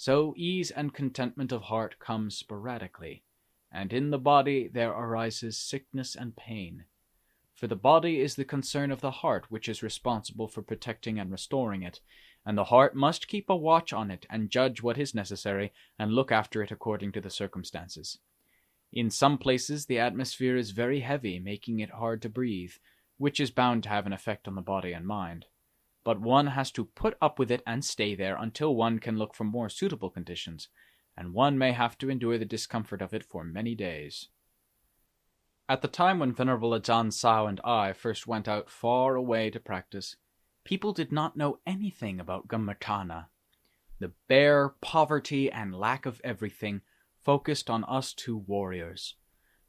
So ease and contentment of heart come sporadically, and in the body there arises sickness and pain. For the body is the concern of the heart, which is responsible for protecting and restoring it, and the heart must keep a watch on it and judge what is necessary and look after it according to the circumstances. In some places the atmosphere is very heavy, making it hard to breathe, which is bound to have an effect on the body and mind. But one has to put up with it and stay there until one can look for more suitable conditions, and one may have to endure the discomfort of it for many days. At the time when Venerable Ajaan Sao and I first went out far away to practice, people did not know anything about Gammatana. The bare poverty and lack of everything focused on us two warriors.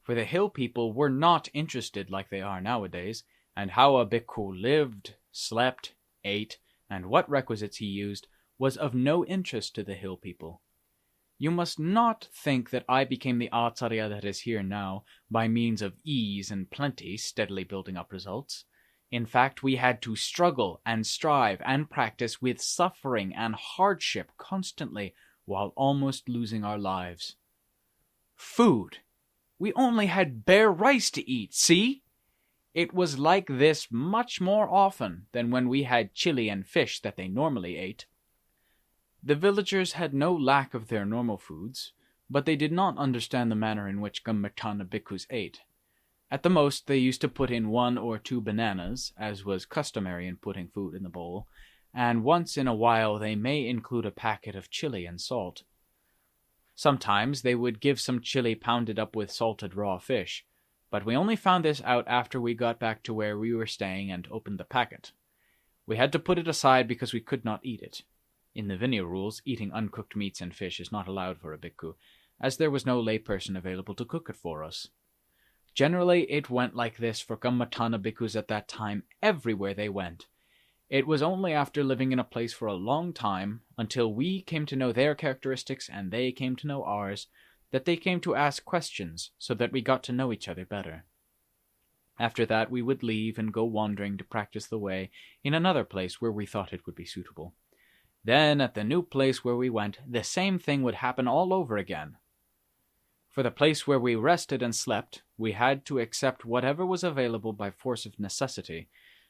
For the hill people were not interested like they are nowadays, and how a bhikkhu lived, slept, ate, and what requisites he used was of no interest to the hill people. You must not think that I became the acharya that is here now by means of ease and plenty, steadily building up results. In fact, we had to struggle and strive and practice with suffering and hardship constantly while almost losing our lives. Food. We only had bare rice to eat, see? It was like this much more often than when we had chili and fish that they normally ate. The villagers had no lack of their normal foods, but they did not understand the manner in which Gammatana bhikkhus ate. At the most, they used to put in 1 or 2 bananas, as was customary in putting food in the bowl, and once in a while they may include a packet of chili and salt. Sometimes they would give some chili pounded up with salted raw fish, but we only found this out after we got back to where we were staying and opened the packet. We had to put it aside because we could not eat it. In the Vinaya rules, eating uncooked meats and fish is not allowed for a bhikkhu, as there was no layperson available to cook it for us. Generally, it went like this for Gammatana bhikkhus at that time everywhere they went. It was only after living in a place for a long time, until we came to know their characteristics and they came to know ours, that they came to ask questions so that we got to know each other better. After that, we would leave and go wandering to practice the way in another place where we thought it would be suitable. Then, at the new place where we went, the same thing would happen all over again. For the place where we rested and slept, we had to accept whatever was available by force of necessity,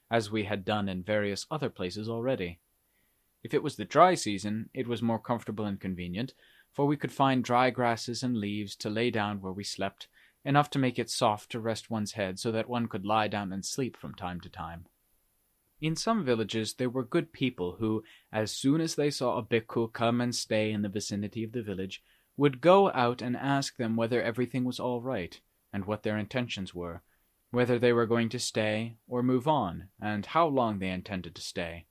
as we had done in various other places already. If it was the dry season, it was more comfortable and convenient, for we could find dry grasses and leaves to lay down where we slept, enough to make it soft to rest one's head so that one could lie down and sleep from time to time. In some villages there were good people who, as soon as they saw a bhikkhu come and stay in the vicinity of the village, would go out and ask them whether everything was all right, and what their intentions were, whether they were going to stay or move on, and how long they intended to stay.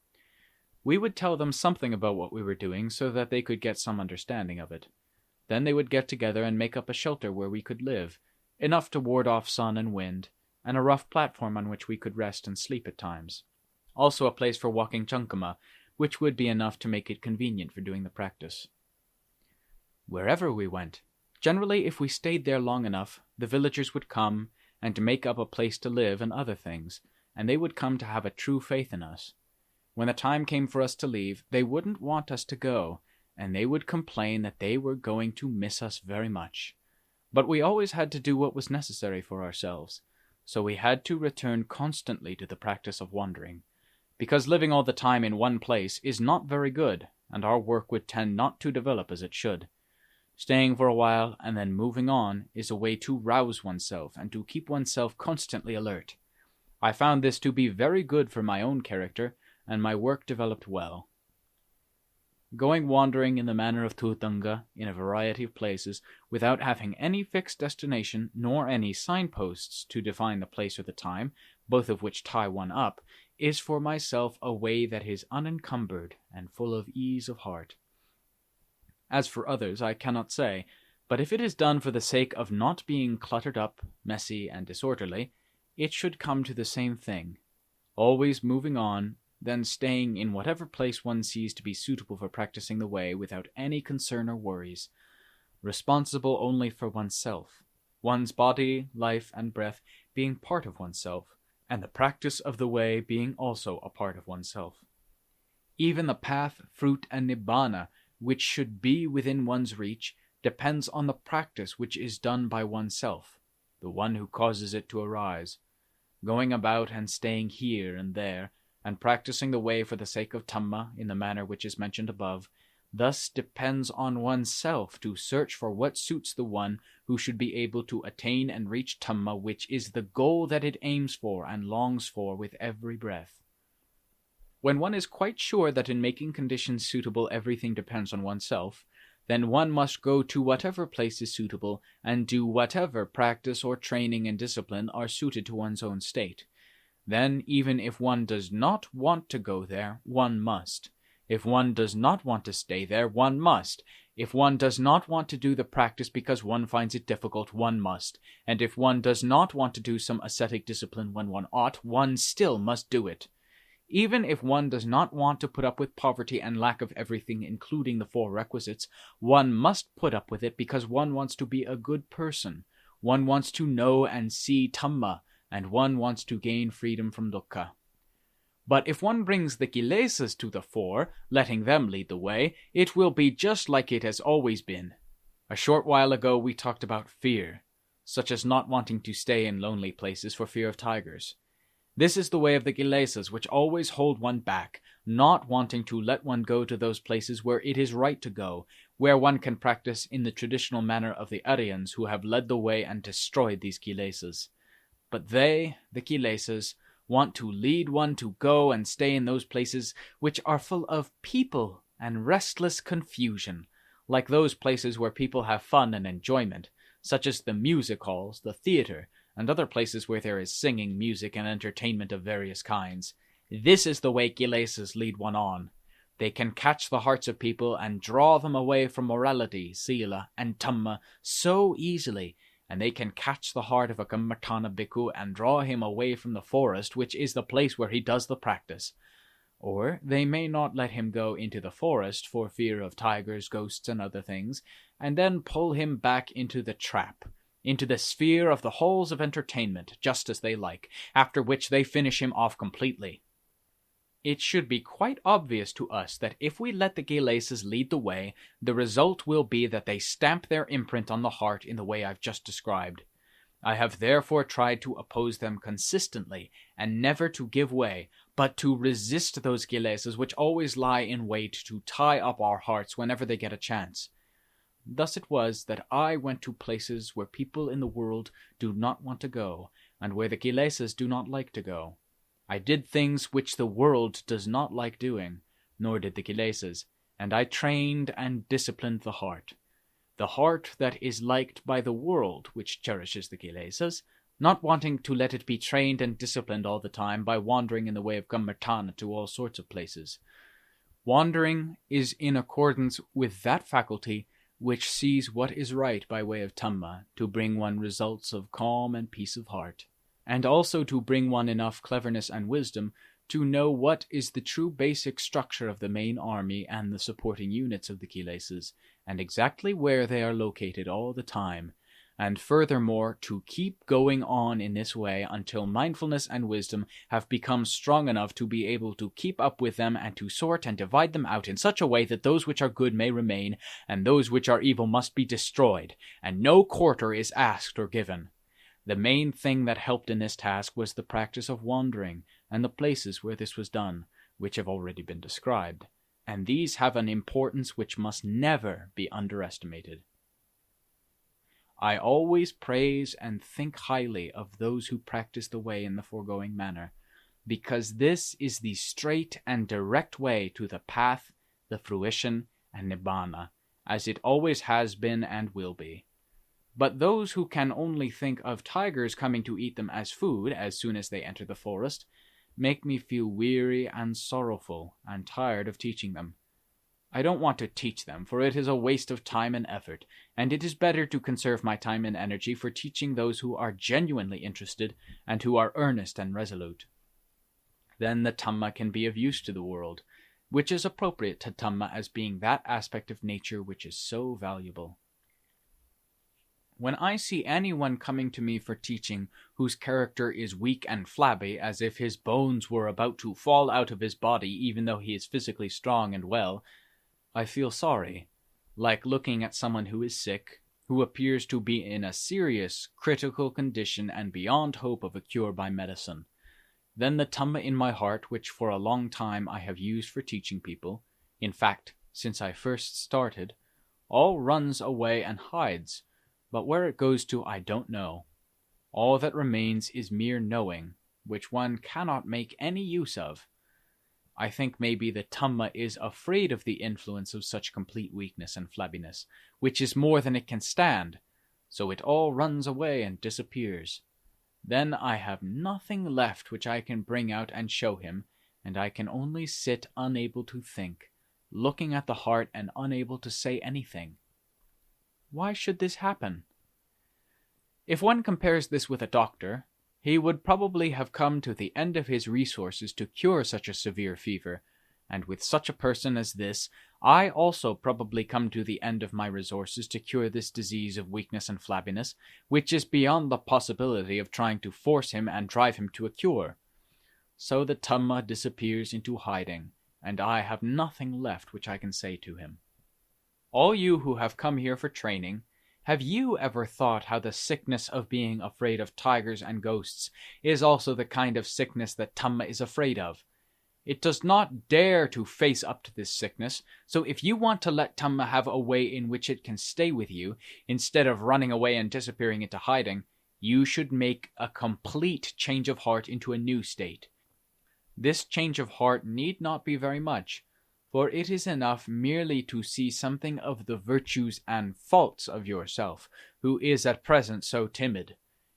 We would tell them something about what we were doing so that they could get some understanding of it. Then they would get together and make up a shelter where we could live, enough to ward off sun and wind, and a rough platform on which we could rest and sleep at times. Also a place for walking chankama, which would be enough to make it convenient for doing the practice. Wherever we went, generally if we stayed there long enough, the villagers would come and to make up a place to live and other things, and they would come to have a true faith in us. When the time came for us to leave, they wouldn't want us to go, and they would complain that they were going to miss us very much. But we always had to do what was necessary for ourselves, so we had to return constantly to the practice of wandering, because living all the time in one place is not very good, and our work would tend not to develop as it should. Staying for a while and then moving on is a way to rouse oneself and to keep oneself constantly alert. I found this to be very good for my own character, and my work developed well. Going wandering in the manner of Thutanga in a variety of places without having any fixed destination nor any signposts to define the place or the time, both of which tie one up, is for myself a way that is unencumbered and full of ease of heart. As for others, I cannot say, but if it is done for the sake of not being cluttered up, messy, and disorderly, it should come to the same thing, always moving on, then staying in whatever place one sees to be suitable for practicing the way without any concern or worries, responsible only for oneself, one's body, life, and breath being part of oneself, and the practice of the way being also a part of oneself. Even the path, fruit, and nibbana which should be within one's reach, depends on the practice which is done by oneself, the one who causes it to arise. Going about and staying here and there, and practicing the way for the sake of Dhamma in the manner which is mentioned above, thus depends on oneself to search for what suits the one who should be able to attain and reach Dhamma, which is the goal that it aims for and longs for with every breath. When one is quite sure that in making conditions suitable everything depends on oneself, then one must go to whatever place is suitable and do whatever practice or training and discipline are suited to one's own state. Then, even if one does not want to go there, one must. If one does not want to stay there, one must. If one does not want to do the practice because one finds it difficult, one must. And if one does not want to do some ascetic discipline when one ought, one still must do it. Even if one does not want to put up with poverty and lack of everything, including the 4 requisites, one must put up with it because one wants to be a good person. One wants to know and see Dhamma, and one wants to gain freedom from dukkha. But if one brings the kilesas to the fore, letting them lead the way, it will be just like it has always been. A short while ago we talked about fear, such as not wanting to stay in lonely places for fear of tigers. This is the way of the kilesas, which always hold one back, not wanting to let one go to those places where it is right to go, where one can practice in the traditional manner of the Aryans who have led the way and destroyed these kilesas. But they, the kilesas, want to lead one to go and stay in those places which are full of people and restless confusion, like those places where people have fun and enjoyment, such as the music halls, the theater, and other places where there is singing, music, and entertainment of various kinds. This is the way kilesas lead one on. They can catch the hearts of people and draw them away from morality, sila, and Dhamma so easily, and they can catch the heart of a Kammatthana bhikkhu and draw him away from the forest, which is the place where he does the practice. Or they may not let him go into the forest for fear of tigers, ghosts, and other things, and then pull him back into the trap, into the sphere of the halls of entertainment, just as they like, after which they finish him off completely. It should be quite obvious to us that if we let the kilesas lead the way, the result will be that they stamp their imprint on the heart in the way I've just described. I have therefore tried to oppose them consistently, and never to give way, but to resist those kilesas which always lie in wait to tie up our hearts whenever they get a chance. Thus it was that I went to places where people in the world do not want to go, and where the kilesas do not like to go. I did things which the world does not like doing, nor did the kilesas, and I trained and disciplined the heart. The heart that is liked by the world, which cherishes the kilesas, not wanting to let it be trained and disciplined all the time by wandering in the way of Kammatthana to all sorts of places. Wandering is in accordance with that faculty which sees what is right by way of Dhamma to bring one results of calm and peace of heart, and also to bring one enough cleverness and wisdom to know what is the true basic structure of the main army and the supporting units of the kilesas, and exactly where they are located all the time, and furthermore to keep going on in this way until mindfulness and wisdom have become strong enough to be able to keep up with them and to sort and divide them out in such a way that those which are good may remain, and those which are evil must be destroyed, and no quarter is asked or given. The main thing that helped in this task was the practice of wandering, and the places where this was done, which have already been described, and these have an importance which must never be underestimated. I always praise and think highly of those who practice the way in the foregoing manner, because this is the straight and direct way to the path, the fruition, and nibbana, as it always has been and will be. But those who can only think of tigers coming to eat them as food as soon as they enter the forest make me feel weary and sorrowful and tired of teaching them. I don't want to teach them, for it is a waste of time and effort, and it is better to conserve my time and energy for teaching those who are genuinely interested and who are earnest and resolute. Then the Dhamma can be of use to the world, which is appropriate to Dhamma as being that aspect of nature which is so valuable. When I see anyone coming to me for teaching whose character is weak and flabby, as if his bones were about to fall out of his body even though he is physically strong and well, I feel sorry, like looking at someone who is sick, who appears to be in a serious, critical condition and beyond hope of a cure by medicine. Then the Dhamma in my heart, which for a long time I have used for teaching people, in fact, since I first started, all runs away and hides, but where it goes to I don't know. All that remains is mere knowing, which one cannot make any use of. I think maybe the Dhamma is afraid of the influence of such complete weakness and flabbiness, which is more than it can stand, so it all runs away and disappears. Then I have nothing left which I can bring out and show him, and I can only sit unable to think, looking at the heart and unable to say anything. Why should this happen? If one compares this with a doctor, he would probably have come to the end of his resources to cure such a severe fever, and with such a person as this, I also probably come to the end of my resources to cure this disease of weakness and flabbiness, which is beyond the possibility of trying to force him and drive him to a cure. So the Dhamma disappears into hiding, and I have nothing left which I can say to him. All you who have come here for training, have you ever thought how the sickness of being afraid of tigers and ghosts is also the kind of sickness that Dhamma is afraid of? It does not dare to face up to this sickness, so if you want to let Dhamma have a way in which it can stay with you, instead of running away and disappearing into hiding, you should make a complete change of heart into a new state. This change of heart need not be very much, for it is enough merely to see something of the virtues and faults of yourself, who is at present so timid.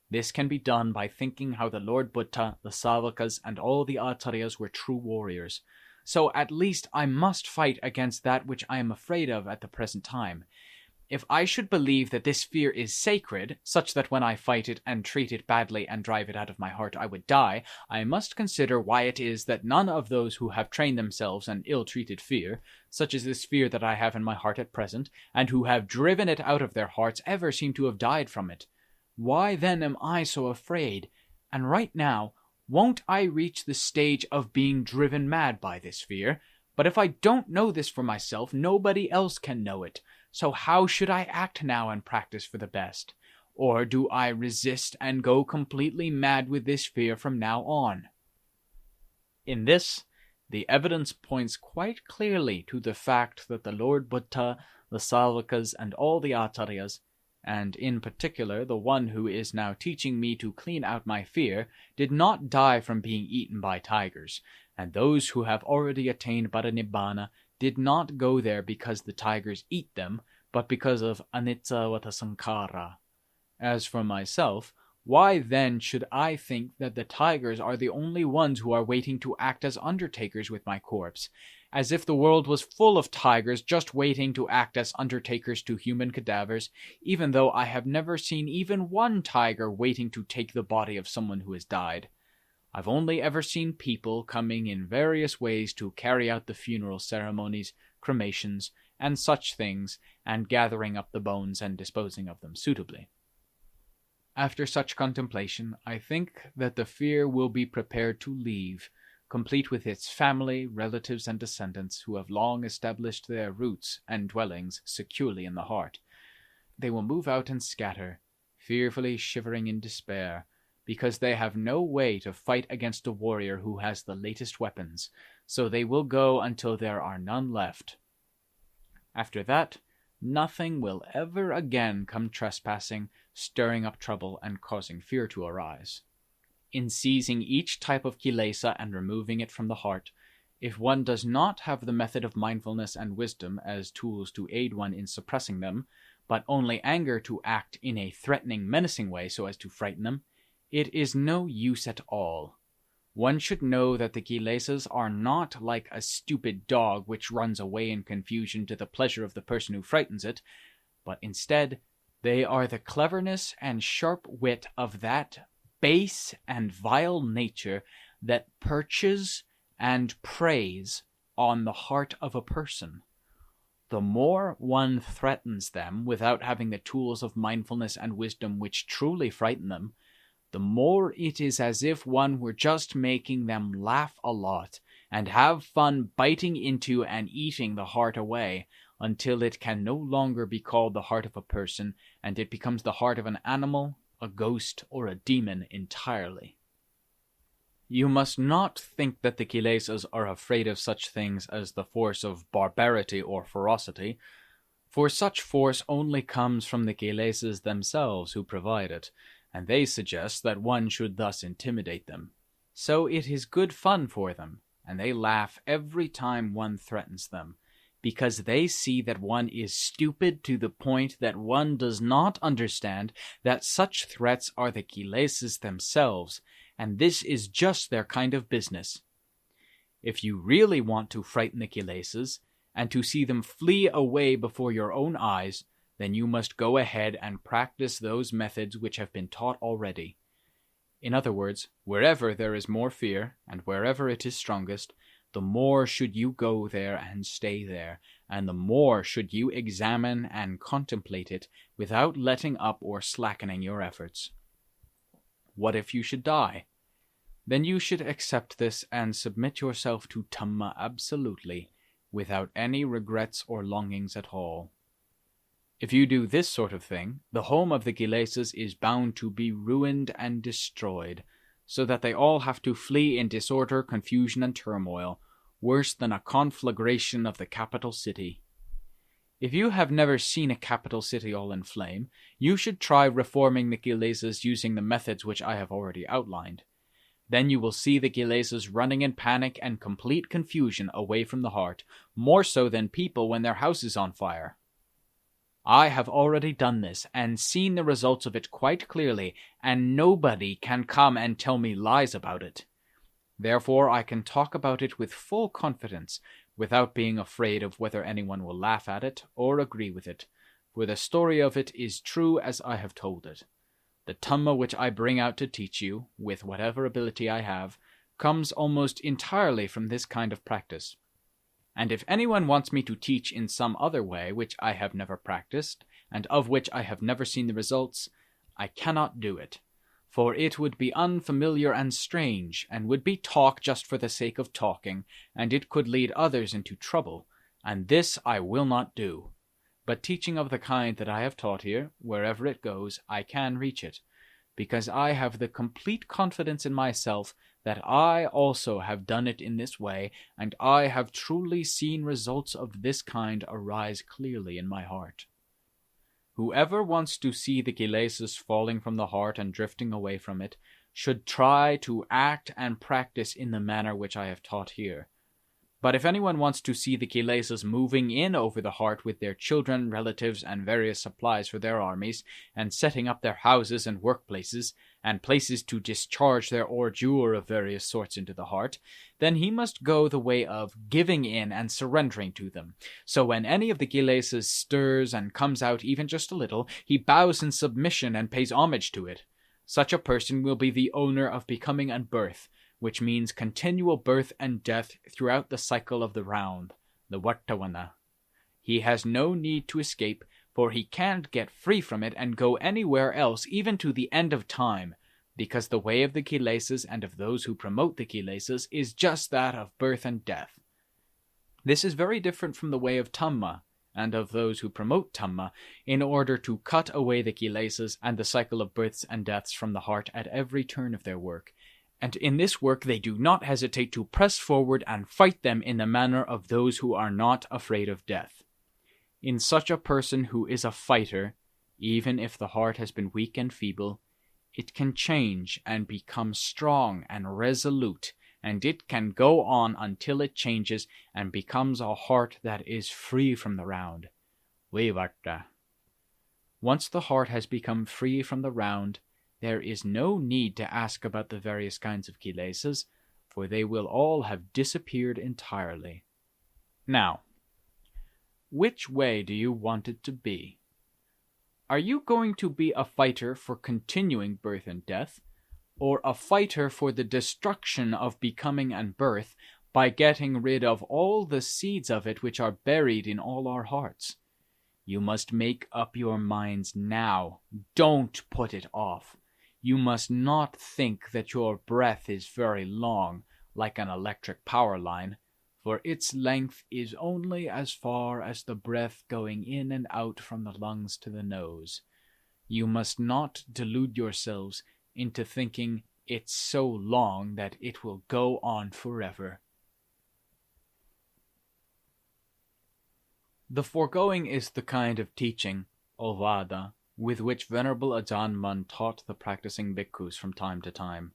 This can be done by thinking how the Lord Buddha, the Sāvakas, and all the Acharyas were true warriors. So at least I must fight against that which I am afraid of at the present time. If I should believe that this fear is sacred, such that when I fight it and treat it badly and drive it out of my heart I would die, I must consider why it is that none of those who have trained themselves in ill-treated fear, such as this fear that I have in my heart at present, and who have driven it out of their hearts, ever seem to have died from it. Why then am I so afraid? And right now, won't I reach the stage of being driven mad by this fear? But if I don't know this for myself, nobody else can know it. So how should I act now and practice for the best? Or do I resist and go completely mad with this fear from now on? In this, the evidence points quite clearly to the fact that the Lord Buddha, the Sāvakas, and all the Acharyas, and in particular the one who is now teaching me to clean out my fear, did not die from being eaten by tigers, and those who have already attained Parinibbana did not go there because the tigers eat them, but because of anicca sankhara. As for myself, why then should I think that the tigers are the only ones who are waiting to act as undertakers with my corpse, as if the world was full of tigers just waiting to act as undertakers to human cadavers, even though I have never seen even one tiger waiting to take the body of someone who has died. I've only ever seen people coming in various ways to carry out the funeral ceremonies, cremations, and such things, and gathering up the bones and disposing of them suitably. After such contemplation, I think that the fear will be prepared to leave, complete with its family, relatives, and descendants who have long established their roots and dwellings securely in the heart. They will move out and scatter, fearfully shivering in despair, because they have no way to fight against a warrior who has the latest weapons, so they will go until there are none left. After that, nothing will ever again come trespassing, stirring up trouble, and causing fear to arise. In seizing each type of kilesa and removing it from the heart, if one does not have the method of mindfulness and wisdom as tools to aid one in suppressing them, but only anger to act in a threatening, menacing way so as to frighten them, it is no use at all. One should know that the kilesas are not like a stupid dog which runs away in confusion to the pleasure of the person who frightens it, but instead they are the cleverness and sharp wit of that base and vile nature that perches and preys on the heart of a person. The more one threatens them without having the tools of mindfulness and wisdom which truly frighten them, the more it is as if one were just making them laugh a lot, and have fun biting into and eating the heart away, until it can no longer be called the heart of a person, and it becomes the heart of an animal, a ghost, or a demon entirely. You must not think that the kilesas are afraid of such things as the force of barbarity or ferocity, for such force only comes from the kilesas themselves who provide it, and they suggest that one should thus intimidate them. So it is good fun for them, and they laugh every time one threatens them, because they see that one is stupid to the point that one does not understand that such threats are the kilesas themselves, and this is just their kind of business. If you really want to frighten the kilesas, and to see them flee away before your own eyes, then you must go ahead and practice those methods which have been taught already. In other words, wherever there is more fear, and wherever it is strongest, the more should you go there and stay there, and the more should you examine and contemplate it without letting up or slackening your efforts. What if you should die? Then you should accept this and submit yourself to Dhamma absolutely, without any regrets or longings at all. If you do this sort of thing, the home of the kilesas is bound to be ruined and destroyed, so that they all have to flee in disorder, confusion, and turmoil, worse than a conflagration of the capital city. If you have never seen a capital city all in flame, you should try reforming the kilesas using the methods which I have already outlined. Then you will see the kilesas running in panic and complete confusion away from the heart, more so than people when their house is on fire. I have already done this and seen the results of it quite clearly, and nobody can come and tell me lies about it. Therefore I can talk about it with full confidence, without being afraid of whether anyone will laugh at it or agree with it, for the story of it is true as I have told it. The Dhamma which I bring out to teach you, with whatever ability I have, comes almost entirely from this kind of practice. And if anyone wants me to teach in some other way which I have never practiced, and of which I have never seen the results, I cannot do it, for it would be unfamiliar and strange, and would be talk just for the sake of talking, and it could lead others into trouble, and this I will not do. But teaching of the kind that I have taught here, wherever it goes, I can reach it, because I have the complete confidence in myself that I also have done it in this way, and I have truly seen results of this kind arise clearly in my heart. Whoever wants to see the kilesas falling from the heart and drifting away from it, should try to act and practice in the manner which I have taught here. But if anyone wants to see the kilesas moving in over the heart with their children, relatives, and various supplies for their armies, and setting up their houses and workplaces, and places to discharge their ordure of various sorts into the heart, then he must go the way of giving in and surrendering to them. So when any of the kilesas stirs and comes out even just a little, he bows in submission and pays homage to it. Such a person will be the owner of becoming and birth, which means continual birth and death throughout the cycle of the round, the Vartavana. He has no need to escape, for he can't get free from it and go anywhere else, even to the end of time, because the way of the kilesas and of those who promote the kilesas is just that of birth and death. This is very different from the way of Dhamma, and of those who promote Dhamma, in order to cut away the kilesas and the cycle of births and deaths from the heart at every turn of their work. And in this work they do not hesitate to press forward and fight them in the manner of those who are not afraid of death. In such a person who is a fighter, even if the heart has been weak and feeble, it can change and become strong and resolute, and it can go on until it changes and becomes a heart that is free from the round. Vivarta. Once the heart has become free from the round, there is no need to ask about the various kinds of kilesas, for they will all have disappeared entirely. Now, which way do you want it to be? Are you going to be a fighter for continuing birth and death, or a fighter for the destruction of becoming and birth by getting rid of all the seeds of it which are buried in all our hearts? You must make up your minds now. Don't put it off. You must not think that your breath is very long, like an electric power line, for its length is only as far as the breath going in and out from the lungs to the nose. You must not delude yourselves into thinking it's so long that it will go on forever. The foregoing is the kind of teaching, or vada, with which Venerable Ajaan Mun taught the practicing bhikkhus from time to time.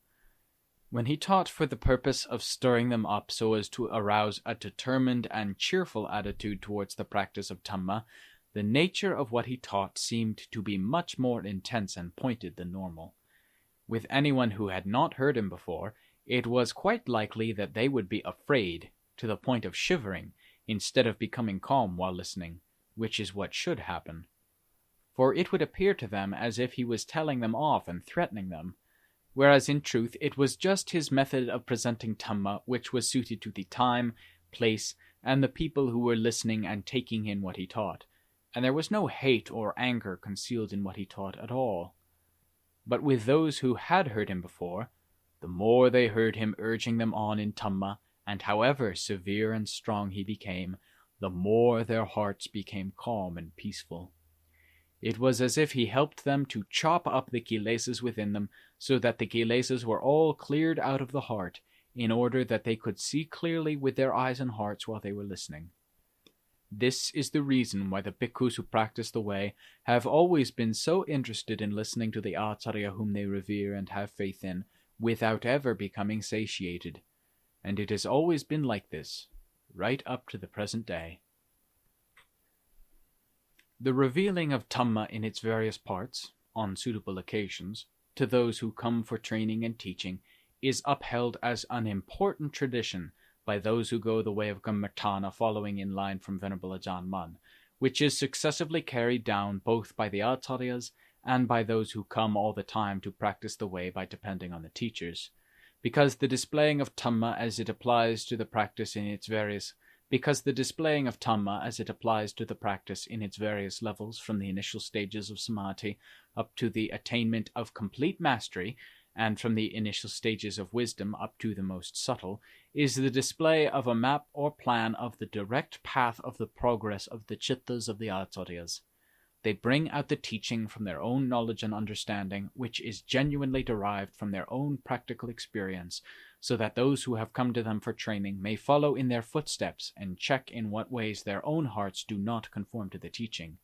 When he taught for the purpose of stirring them up so as to arouse a determined and cheerful attitude towards the practice of Dhamma, the nature of what he taught seemed to be much more intense and pointed than normal. With anyone who had not heard him before, it was quite likely that they would be afraid, to the point of shivering, instead of becoming calm while listening, which is what should happen. For it would appear to them as if he was telling them off and threatening them, whereas in truth it was just his method of presenting Dhamma which was suited to the time, place, and the people who were listening and taking in what he taught, and there was no hate or anger concealed in what he taught at all. But with those who had heard him before, the more they heard him urging them on in Dhamma, and however severe and strong he became, the more their hearts became calm and peaceful. It was as if he helped them to chop up the kilesas within them, so that the kilesas were all cleared out of the heart, in order that they could see clearly with their eyes and hearts while they were listening. This is the reason why the bhikkhus who practice the way have always been so interested in listening to the acharya whom they revere and have faith in, without ever becoming satiated. And it has always been like this, right up to the present day. The revealing of Dhamma in its various parts, on suitable occasions, to those who come for training and teaching, is upheld as an important tradition by those who go the way of Kammatthana following in line from Venerable Ajaan Mun, which is successively carried down both by the acharyas and by those who come all the time to practice the way by depending on the teachers, because the displaying of Dhamma as it applies to the practice in its various levels from the initial stages of samadhi up to the attainment of complete mastery, and from the initial stages of wisdom up to the most subtle, is the display of a map or plan of the direct path of the progress of the chittas of the acharyas. They bring out the teaching from their own knowledge and understanding, which is genuinely derived from their own practical experience, so that those who have come to them for training may follow in their footsteps and check in what ways their own hearts do not conform to the teaching.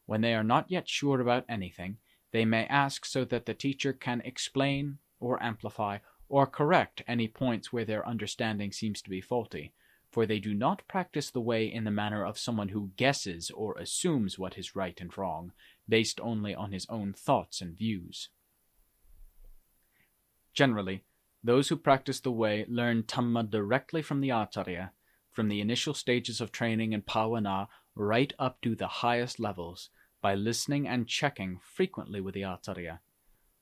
When they are not yet sure about anything, they may ask so that the teacher can explain or amplify or correct any points where their understanding seems to be faulty, for they do not practice the way in the manner of someone who guesses or assumes what is right and wrong, based only on his own thoughts and views. Generally, those who practice the way learn Dhamma directly from the acharya, from the initial stages of training and bhavana right up to the highest levels, by listening and checking frequently with the acharya.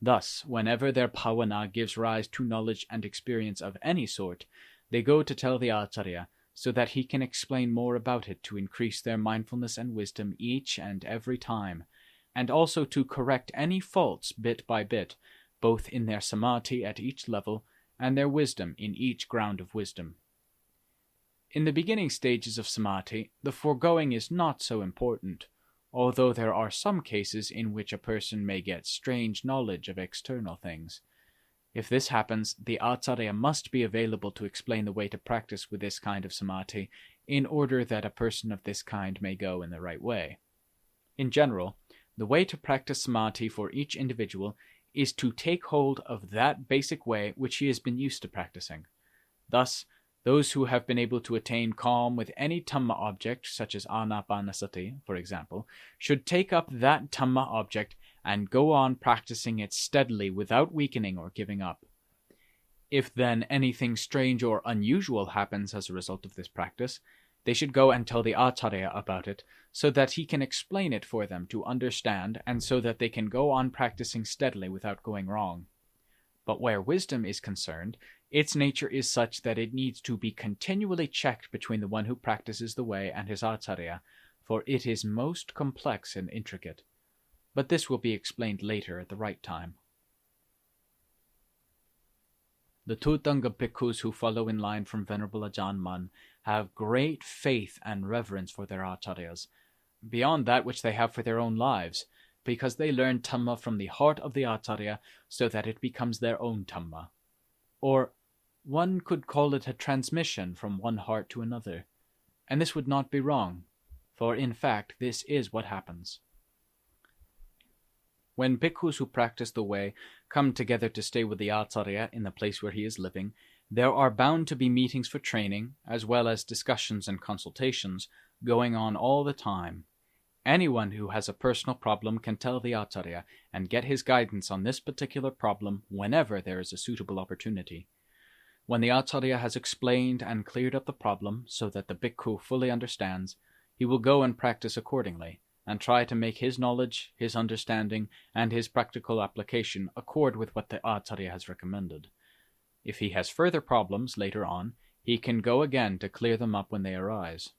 Thus, whenever their bhavana gives rise to knowledge and experience of any sort, they go to tell the acharya, so that he can explain more about it to increase their mindfulness and wisdom each and every time, and also to correct any faults bit by bit, both in their samadhi at each level and their wisdom in each ground of wisdom. In the beginning stages of samadhi, the foregoing is not so important, although there are some cases in which a person may get strange knowledge of external things. If this happens, the acharya must be available to explain the way to practice with this kind of samadhi, in order that a person of this kind may go in the right way. In general, the way to practice samadhi for each individual is to take hold of that basic way which he has been used to practicing. Thus, those who have been able to attain calm with any Dhamma object, such as anapanasati, for example, should take up that Dhamma object and go on practicing it steadily without weakening or giving up. If then anything strange or unusual happens as a result of this practice, they should go and tell the acharya about it, so that he can explain it for them to understand, and so that they can go on practicing steadily without going wrong. But where wisdom is concerned, its nature is such that it needs to be continually checked between the one who practices the way and his acharya, for it is most complex and intricate. But this will be explained later at the right time. The Thutanga bhikkhus who follow in line from Venerable Ajaan Mun have great faith and reverence for their acharyas, beyond that which they have for their own lives, because they learn Dhamma from the heart of the acharya so that it becomes their own Dhamma. Or one could call it a transmission from one heart to another, and this would not be wrong, for in fact this is what happens. When bhikkhus who practice the way come together to stay with the acharya in the place where he is living, there are bound to be meetings for training, as well as discussions and consultations going on all the time. Anyone who has a personal problem can tell the acharya and get his guidance on this particular problem whenever there is a suitable opportunity. When the acharya has explained and cleared up the problem so that the bhikkhu fully understands, he will go and practice accordingly, and try to make his knowledge, his understanding, and his practical application accord with what the acharya has recommended. If he has further problems later on, he can go again to clear them up when they arise.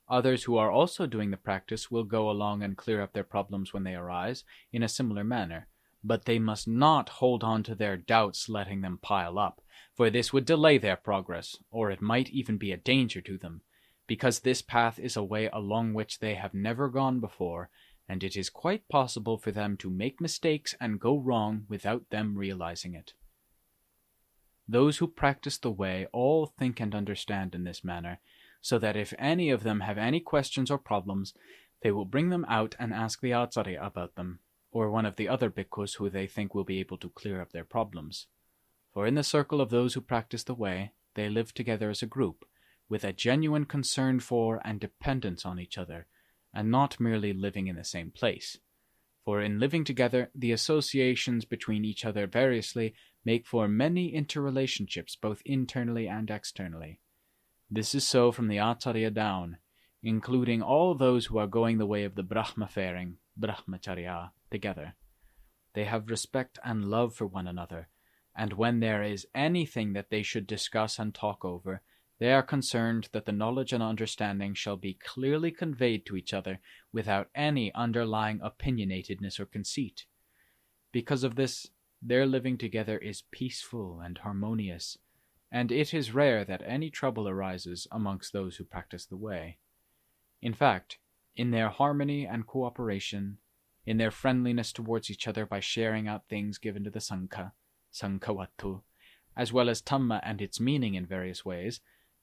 Others who are also doing the practice will go along and clear up their problems when they arise in a similar manner, but they must not hold on to their doubts letting them pile up, for this would delay their progress, or it might even be a danger to them, because this path is a way along which they have never gone before, and it is quite possible for them to make mistakes and go wrong without them realizing it. Those who practice the way all think and understand in this manner, so that if any of them have any questions or problems, they will bring them out and ask the acharya about them, or one of the other bhikkhus who they think will be able to clear up their problems. For in the circle of those who practice the way, they live together as a group, with a genuine concern for and dependence on each other, and not merely living in the same place. For in living together, the associations between each other variously make for many interrelationships both internally and externally. This is so from the acharya down, including all those who are going the way of the Brahma-faring, Brahmacharya, together. They have respect and love for one another, and when there is anything that they should discuss and talk over, they are concerned that the knowledge and understanding shall be clearly conveyed to each other without any underlying opinionatedness or conceit. Because of this, their living together is peaceful and harmonious, and it is rare that any trouble arises amongst those who practice the way. In fact, in their harmony and cooperation, in their friendliness towards each other by sharing out things given to the Sangha, Sanghavattu, as well as Dhamma and its meaning in various ways,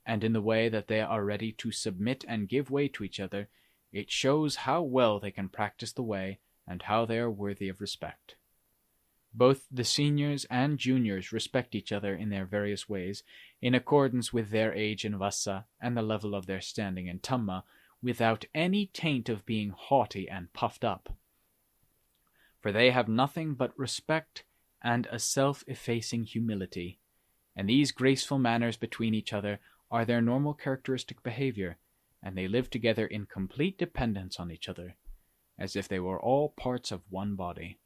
and in the way that they are ready to submit and give way to each other, it shows how well they can practice the way and how they are worthy of respect. Both the seniors and juniors respect each other in their various ways, in accordance with their age in Vassa and the level of their standing in Dhamma, without any taint of being haughty and puffed up. For they have nothing but respect and a self-effacing humility, and these graceful manners between each other are their normal characteristic behavior, and they live together in complete dependence on each other, as if they were all parts of one body.